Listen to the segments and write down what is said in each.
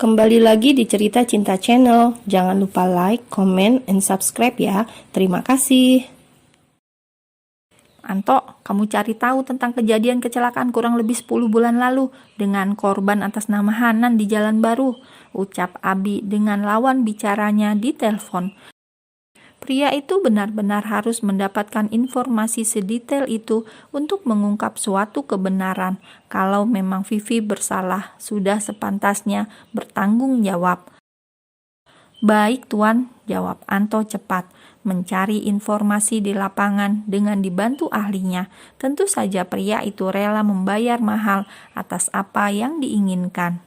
Kembali lagi di Cerita Cinta Channel. Jangan lupa like, comment, and subscribe ya. Terima kasih. Anto, kamu cari tahu tentang kejadian kecelakaan kurang lebih 10 bulan lalu dengan korban atas nama Hanan di Jalan Baru, ucap Abi dengan lawan bicaranya di telepon. Pria itu benar-benar harus mendapatkan informasi sedetail itu untuk mengungkap suatu kebenaran. Kalau memang Vivi bersalah, sudah sepantasnya bertanggung jawab. Baik Tuan, jawab Anto cepat. Mencari informasi di lapangan dengan dibantu ahlinya. Tentu saja pria itu rela membayar mahal atas apa yang diinginkan.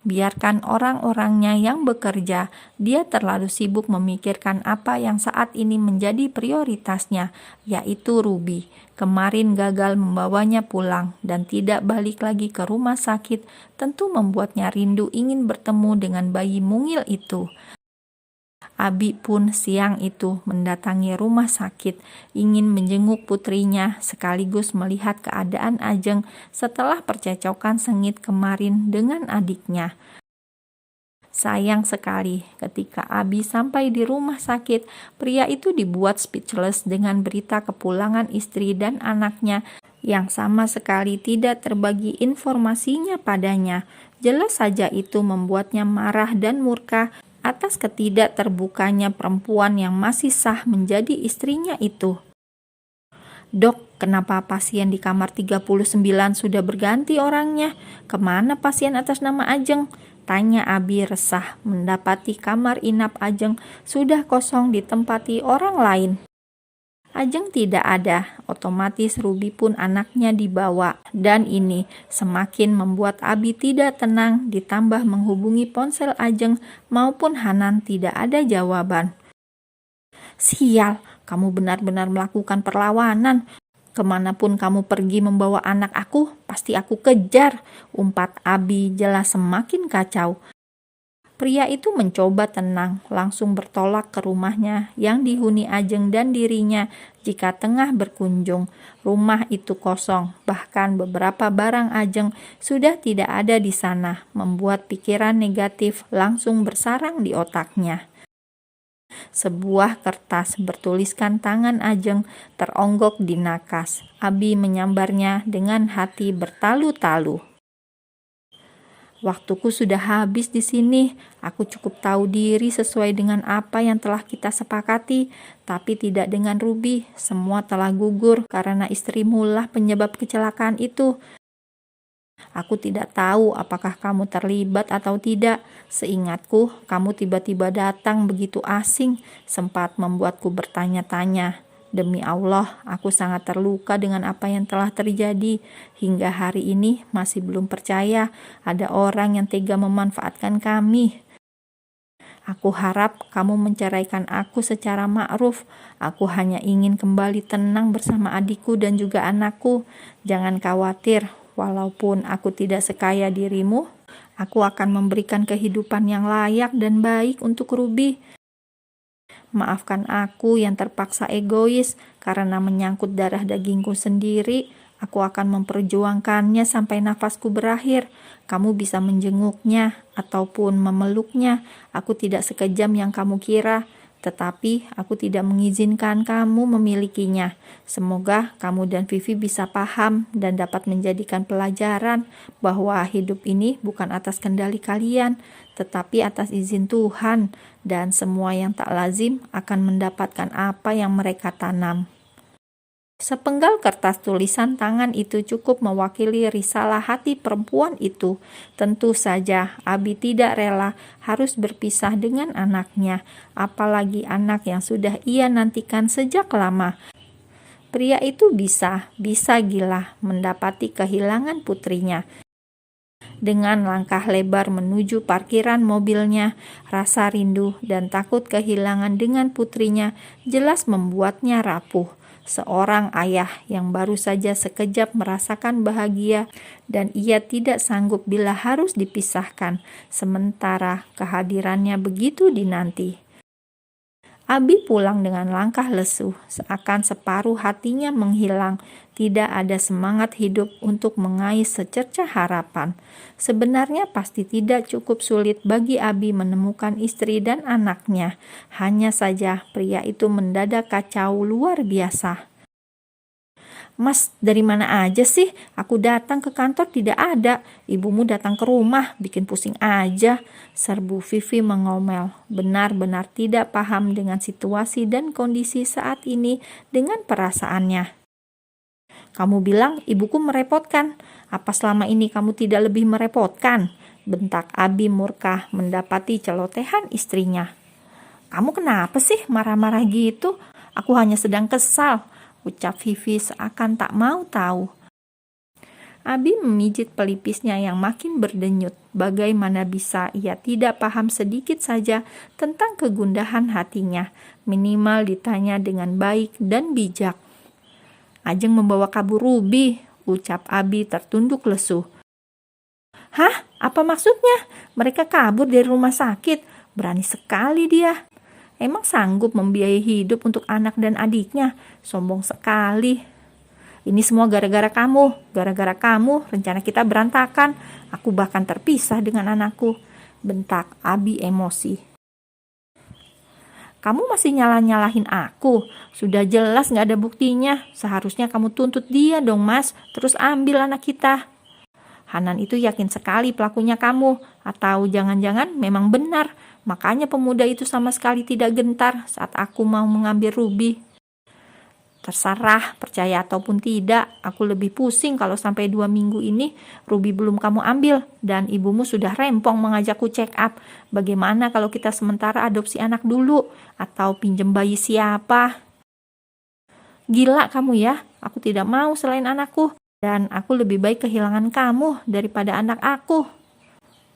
Biarkan orang-orangnya yang bekerja, dia terlalu sibuk memikirkan apa yang saat ini menjadi prioritasnya, yaitu Ruby. Kemarin gagal membawanya pulang dan tidak balik lagi ke rumah sakit, tentu membuatnya rindu ingin bertemu dengan bayi mungil itu. Abi pun siang itu mendatangi rumah sakit, ingin menjenguk putrinya sekaligus melihat keadaan Ajeng setelah percecokan sengit kemarin dengan adiknya. Sayang sekali, ketika Abi sampai di rumah sakit, pria itu dibuat speechless dengan berita kepulangan istri dan anaknya yang sama sekali tidak terbagi informasinya padanya. Jelas saja itu membuatnya marah dan murka atas ketidakterbukanya perempuan yang masih sah menjadi istrinya itu. Dok, kenapa pasien di kamar 39 sudah berganti orangnya? Kemana pasien atas nama Ajeng? Tanya Abi resah mendapati kamar inap Ajeng sudah kosong ditempati orang lain. Ajeng tidak ada, otomatis Ruby pun anaknya dibawa. Dan ini semakin membuat Abi tidak tenang, ditambah menghubungi ponsel Ajeng maupun Hanan tidak ada jawaban. Sial, kamu benar-benar melakukan perlawanan. Kemanapun kamu pergi membawa anak aku, pasti aku kejar, umpat Abi jelas semakin kacau. Pria itu mencoba tenang, langsung bertolak ke rumahnya yang dihuni Ajeng dan dirinya jika tengah berkunjung. Rumah itu kosong, bahkan beberapa barang Ajeng sudah tidak ada di sana, membuat pikiran negatif langsung bersarang di otaknya. Sebuah kertas bertuliskan tangan Ajeng teronggok di nakas. Abi menyambarnya dengan hati bertalu-talu. Waktuku sudah habis di sini. Aku cukup tahu diri sesuai dengan apa yang telah kita sepakati, tapi tidak dengan Ruby. Semua telah gugur karena istrimu lah penyebab kecelakaan itu. Aku tidak tahu apakah kamu terlibat atau tidak. Seingatku, kamu tiba-tiba datang begitu asing, sempat membuatku bertanya-tanya. Demi Allah, aku sangat terluka dengan apa yang telah terjadi. Hingga hari ini masih belum percaya ada orang yang tega memanfaatkan kami. Aku harap kamu menceraikan aku secara ma'ruf. Aku hanya ingin kembali tenang bersama adikku dan juga anakku. Jangan khawatir, walaupun aku tidak sekaya dirimu, aku akan memberikan kehidupan yang layak dan baik untuk Ruby. Maafkan aku yang terpaksa egois karena menyangkut darah dagingku sendiri. Aku akan memperjuangkannya sampai nafasku berakhir. Kamu bisa menjenguknya ataupun memeluknya. Aku tidak sekejam yang kamu kira, tetapi aku tidak mengizinkan kamu memilikinya. Semoga kamu dan Vivi bisa paham dan dapat menjadikan pelajaran bahwa hidup ini bukan atas kendali kalian, tetapi atas izin Tuhan, dan semua yang tak lazim akan mendapatkan apa yang mereka tanam. Sepenggal kertas tulisan tangan itu cukup mewakili risalah hati perempuan itu. Tentu saja Abi tidak rela harus berpisah dengan anaknya, apalagi anak yang sudah ia nantikan sejak lama. Pria itu bisa gila mendapati kehilangan putrinya. Dengan langkah lebar menuju parkiran mobilnya, rasa rindu dan takut kehilangan dengan putrinya jelas membuatnya rapuh. Seorang ayah yang baru saja sekejap merasakan bahagia dan ia tidak sanggup bila harus dipisahkan, sementara kehadirannya begitu dinanti. Abi pulang dengan langkah lesu, seakan separuh hatinya menghilang. Tidak ada semangat hidup untuk mengais secercah harapan. Sebenarnya pasti tidak cukup sulit bagi Abi menemukan istri dan anaknya. Hanya saja pria itu mendadak kacau luar biasa. "Mas, dari mana aja sih? Aku datang ke kantor tidak ada. Ibumu datang ke rumah, bikin pusing aja," serbu Vivi mengomel. Benar-benar tidak paham dengan situasi dan kondisi saat ini dengan perasaannya. "Kamu bilang ibuku merepotkan. Apa selama ini kamu tidak lebih merepotkan?" bentak Abi murka mendapati celotehan istrinya. "Kamu kenapa sih marah-marah gitu? Aku hanya sedang kesal," ucap Vivi seakan tak mau tahu. Abi memijit pelipisnya yang makin berdenyut. Bagaimana bisa ia tidak paham sedikit saja tentang kegundahan hatinya, minimal ditanya dengan baik dan bijak. "Ajeng membawa kabur Ruby," ucap Abi tertunduk lesu. "Hah? Apa maksudnya? Mereka kabur dari rumah sakit. Berani sekali dia. Emang sanggup membiayai hidup untuk anak dan adiknya? Sombong sekali. Ini semua gara-gara kamu. Gara-gara kamu rencana kita berantakan. Aku bahkan terpisah dengan anakku," bentak Abi emosi. "Kamu masih nyalahin aku? Sudah jelas gak ada buktinya. Seharusnya kamu tuntut dia dong, Mas. Terus ambil anak kita. Hanan itu yakin sekali pelakunya kamu. Atau jangan-jangan memang benar. Makanya pemuda itu sama sekali tidak gentar saat aku mau mengambil Ruby. Terserah, percaya ataupun tidak. Aku lebih pusing kalau sampai 2 minggu ini Ruby belum kamu ambil. Dan ibumu sudah rempong mengajakku check up. Bagaimana kalau kita sementara adopsi anak dulu? Atau pinjem bayi siapa? Gila kamu ya. Aku tidak mau selain anakku. Dan aku lebih baik kehilangan kamu daripada anak aku.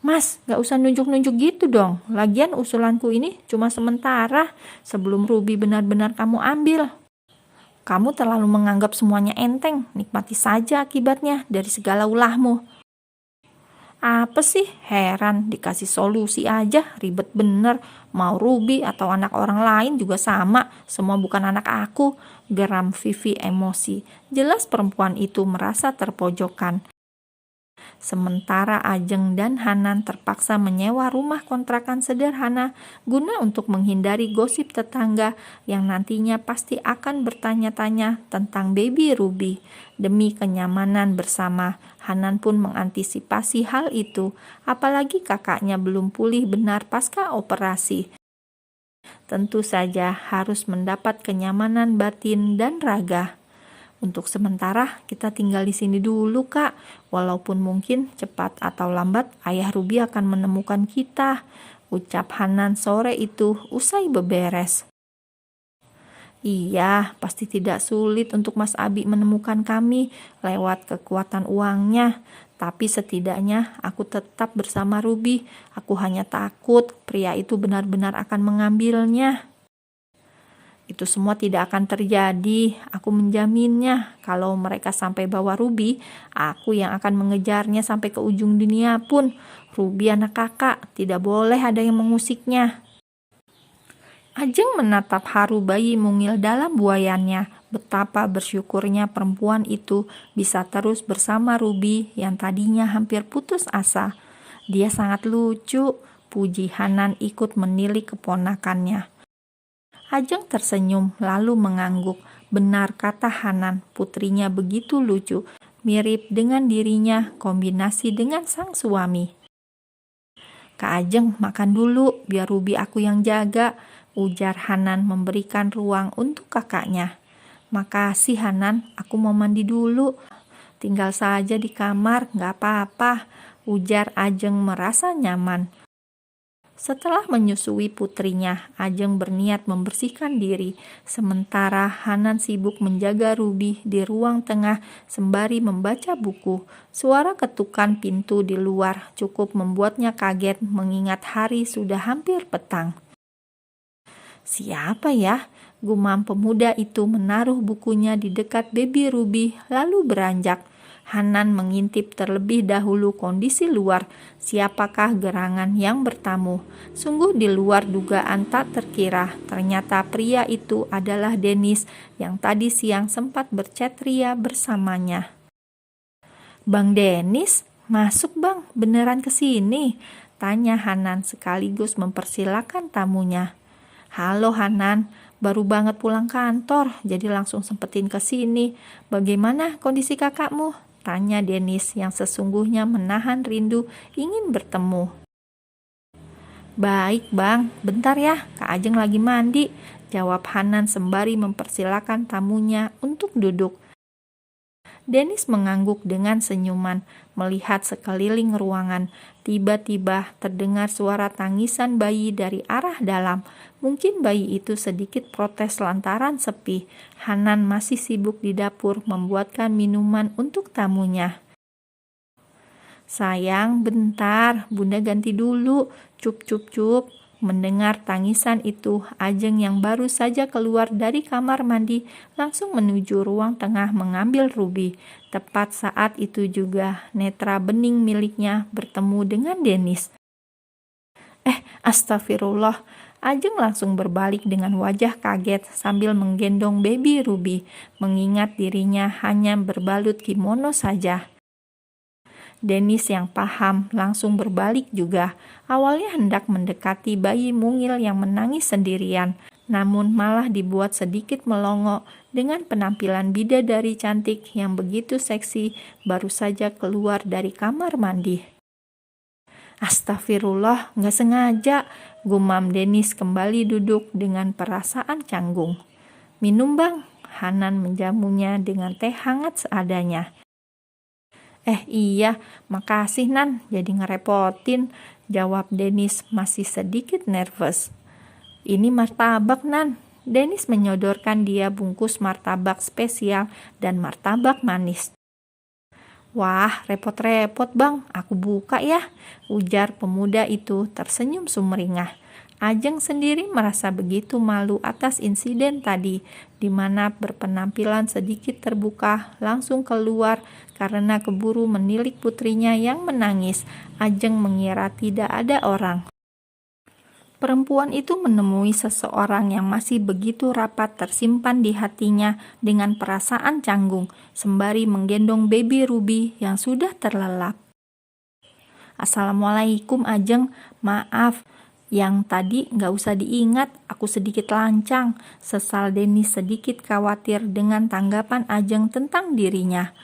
Mas, gak usah nunjuk-nunjuk gitu dong. Lagian usulanku ini cuma sementara. Sebelum Ruby benar-benar kamu ambil. Kamu terlalu menganggap semuanya enteng. Nikmati saja akibatnya dari segala ulahmu." "Apa sih? Heran, dikasih solusi aja ribet bener. Mau Ruby atau anak orang lain juga sama. Semua bukan anak aku," geram Vivi emosi. Jelas perempuan itu merasa terpojokkan. Sementara Ajeng dan Hanan terpaksa menyewa rumah kontrakan sederhana guna untuk menghindari gosip tetangga yang nantinya pasti akan bertanya-tanya tentang baby Ruby. Demi kenyamanan bersama, Hanan pun mengantisipasi hal itu, apalagi kakaknya belum pulih benar pasca operasi. Tentu saja harus mendapat kenyamanan batin dan raga. "Untuk sementara kita tinggal di sini dulu, Kak. Walaupun mungkin cepat atau lambat ayah Ruby akan menemukan kita," ucap Hanan sore itu usai beberes. "Iya, pasti tidak sulit untuk Mas Abi menemukan kami lewat kekuatan uangnya. Tapi setidaknya aku tetap bersama Ruby. Aku hanya takut pria itu benar-benar akan mengambilnya." "Itu semua tidak akan terjadi. Aku menjaminnya. Kalau mereka sampai bawa Ruby, aku yang akan mengejarnya sampai ke ujung dunia pun. Ruby anak kakak, tidak boleh ada yang mengusiknya." Ajeng menatap haru bayi mungil dalam buayannya. Betapa bersyukurnya perempuan itu bisa terus bersama Ruby yang tadinya hampir putus asa. "Dia sangat lucu," puji Hanan ikut menilik keponakannya. Ajeng tersenyum lalu mengangguk. Benar kata Hanan, putrinya begitu lucu, mirip dengan dirinya, kombinasi dengan sang suami. "Kak Ajeng, makan dulu, biar Ruby aku yang jaga," ujar Hanan memberikan ruang untuk kakaknya. "Makasih Hanan, aku mau mandi dulu." "Tinggal saja di kamar, gak apa-apa," ujar Ajeng merasa nyaman. Setelah menyusui putrinya, Ajeng berniat membersihkan diri, sementara Hanan sibuk menjaga Ruby di ruang tengah sembari membaca buku. Suara ketukan pintu di luar cukup membuatnya kaget mengingat hari sudah hampir petang. "Siapa ya?" gumam pemuda itu menaruh bukunya di dekat baby Ruby lalu beranjak. Hanan mengintip terlebih dahulu kondisi luar, siapakah gerangan yang bertamu. Sungguh di luar dugaan tak terkira, ternyata pria itu adalah Dennis yang tadi siang sempat berchat ria bersamanya. "Bang Dennis, masuk bang, beneran kesini?" tanya Hanan sekaligus mempersilakan tamunya. "Halo Hanan, baru banget pulang kantor, jadi langsung sempetin kesini. Bagaimana kondisi kakakmu?" tanya Dennis yang sesungguhnya menahan rindu ingin bertemu. "Baik bang, bentar ya, Kak Ajeng lagi mandi," jawab Hanan sembari mempersilakan tamunya untuk duduk. Dennis mengangguk dengan senyuman, melihat sekeliling ruangan. Tiba-tiba terdengar suara tangisan bayi dari arah dalam. Mungkin bayi itu sedikit protes lantaran sepi. Hanan masih sibuk di dapur membuatkan minuman untuk tamunya. "Sayang, bentar, Bunda ganti dulu. Cup cup cup." Mendengar tangisan itu, Ajeng yang baru saja keluar dari kamar mandi langsung menuju ruang tengah mengambil Ruby. Tepat saat itu juga netra bening miliknya bertemu dengan Dennis. Astagfirullah. Ajeng langsung berbalik dengan wajah kaget sambil menggendong baby Ruby, mengingat dirinya hanya berbalut kimono saja. Dennis yang paham langsung berbalik juga. Awalnya hendak mendekati bayi mungil yang menangis sendirian, namun malah dibuat sedikit melongo dengan penampilan bidadari cantik yang begitu seksi baru saja keluar dari kamar mandi. "Astagfirullah, nggak sengaja," gumam Dennis kembali duduk dengan perasaan canggung. "Minum bang." Hanan menjamunya dengan teh hangat seadanya. Iya, makasih Nan, jadi ngerepotin," jawab Dennis masih sedikit nervous. "Ini martabak Nan." Dennis menyodorkan dia bungkus martabak spesial dan martabak manis. "Wah, repot-repot bang, aku buka ya," ujar pemuda itu tersenyum sumringah. Ajeng sendiri merasa begitu malu atas insiden tadi, di mana berpenampilan sedikit terbuka langsung keluar karena keburu menilik putrinya yang menangis. Ajeng mengira tidak ada orang. Perempuan itu menemui seseorang yang masih begitu rapat tersimpan di hatinya dengan perasaan canggung, sembari menggendong baby Ruby yang sudah terlelap. "Assalamualaikum Ajeng, maaf. Yang tadi nggak usah diingat, aku sedikit lancang," sesal Dennis sedikit khawatir dengan tanggapan Ajeng tentang dirinya.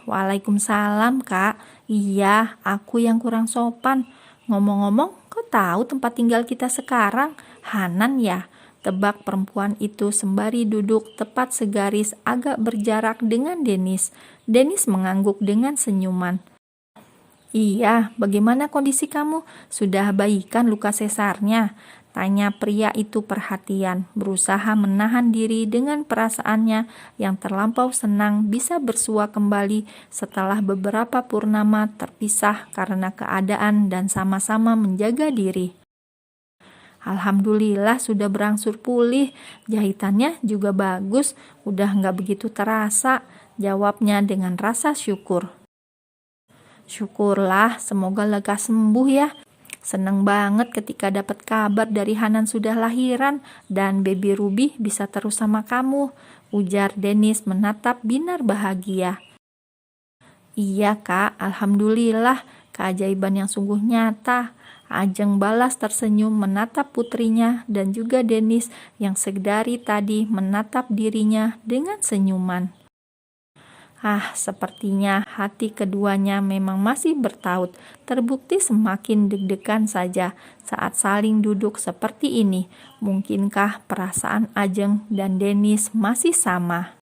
"Waalaikumsalam Kak, iya aku yang kurang sopan. Ngomong-ngomong, kok tahu tempat tinggal kita sekarang? Hanan ya?" tebak perempuan itu sembari duduk tepat segaris agak berjarak dengan Dennis. Dennis mengangguk dengan senyuman. "Iya, bagaimana kondisi kamu? Sudah baikan luka sesarnya?" tanya pria itu perhatian, berusaha menahan diri dengan perasaannya yang terlampau senang bisa bersua kembali setelah beberapa purnama terpisah karena keadaan dan sama-sama menjaga diri. "Alhamdulillah sudah berangsur pulih, jahitannya juga bagus, udah nggak begitu terasa," jawabnya dengan rasa syukur. "Syukurlah, semoga lekas sembuh ya. Seneng banget ketika dapat kabar dari Hanan sudah lahiran dan baby Ruby bisa terus sama kamu," ujar Dennis menatap Binar bahagia. "Iya Kak, alhamdulillah, keajaiban yang sungguh nyata," Ajeng balas tersenyum menatap putrinya dan juga Dennis yang sedari tadi menatap dirinya dengan senyuman. Sepertinya hati keduanya memang masih bertaut, terbukti semakin deg-degan saja saat saling duduk seperti ini. Mungkinkah perasaan Ajeng dan Dennis masih sama?